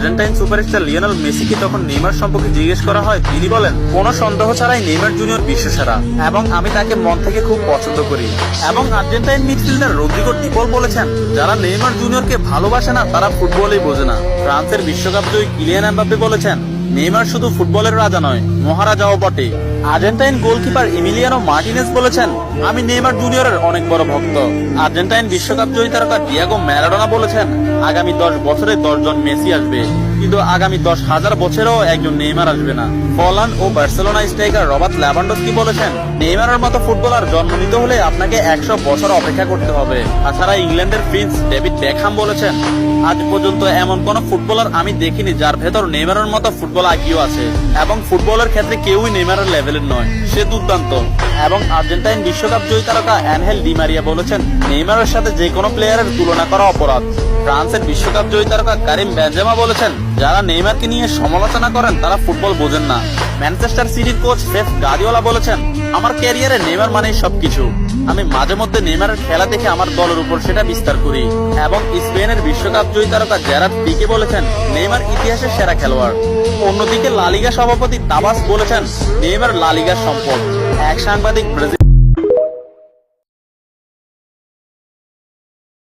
Argentine superstar Lionel মেসিকে তখন Neymar সম্পর্কে জিজ্ঞেস করা হয়, তিনি বলেন, কোনো সন্দেহ ছাড়াই নেইমার জুনিয়র বিশ্বসেরা এবং আমি তাকে মন থেকে খুব পছন্দ করি। এবং আর্জেন্টাইন মিডফিল্ডার রদ্রিগো ডি পল বলেছেন, যারা নেইমার জুনিয়রকে ভালোবাসে না তারা ফুটবলই বোঝে না। ফ্রান্সের বিশ্বকাপ জয়ী কিলিয়ান এমবাপ্পে বলেছেন, নেইমার শুধু ফুটবলের রাজা নয়, মহারাজাও বটে। আর্জেন্টাইন গোলকিপার এমিলিয়ানো মার্টিনেজ বলেছেন, আমি নেইমার জুনিয়রের অনেক বড় ভক্ত। আর্জেন্টাইন বিশ্বকাপ জয়ী তারকা ডিয়েগো ম্যারাডোনা বলেছেন, আগামী 10 বছরে 10 জন মেসি আসবে, কিন্তু আগামী 10,000 বছরেও একজন নেইমার আসবে না। হল্যান্ড ও বার্সেলোনা স্ট্রাইকার রবার্ট লেভানডস্কি বলেছেন, নেইমারের মতো ফুটবলার জন্ম নিতে হলে আপনাকে 100 বছর অপেক্ষা করতে হবে। তাছাড়া ইংল্যান্ডের প্রিন্স ডেভিড বেকহাম বলেছেন, আজ পর্যন্ত এমন কোন ফুটবলার আমি দেখিনি যার ভেতর নেইমারের মতো ফুটবল আইকিউ আছে, এবং ফুটবলের ক্ষেত্রে কেউই নেইমারের লেভেলের নয়, সে দুর্দান্ত। এবং আর্জেন্টাইন বিশ্বকাপ জয়ী তারকা অ্যানহেল ডি মারিয়া বলেছেন, নেইমারের সাথে যে কোনো প্লেয়ারের তুলনা করা অপরাধ। ফ্রান্সের বিশ্বকাপ জয়ী তারকা কারিম বেনজেমা বলেছেন, যারা নেইমারকে নিয়ে সমালোচনা করেন তারা ফুটবল বোঝেন না। ম্যানচেস্টার সিটির কোচ পেপ গার্দিওলা বলেছেন, আমার ক্যারিয়ারে নেইমার মানেই সবকিছু। আমি মাঝে মধ্যে নেইমারের খেলা দেখে আমার দলের উপর সেটা বিস্তার করি। এবং স্পেনের বিশ্বকাপ জয়ী তারকা জেরার্ড পিকে বলেছেন, নেইমার ইতিহাসের সেরা খেলোয়াড়। অন্যদিকে লা লিগা সভাপতি তাবাস বলেছেন, নেইমার লা লিগার সম্পদ। এক সাংবাদিক ব্রাজিল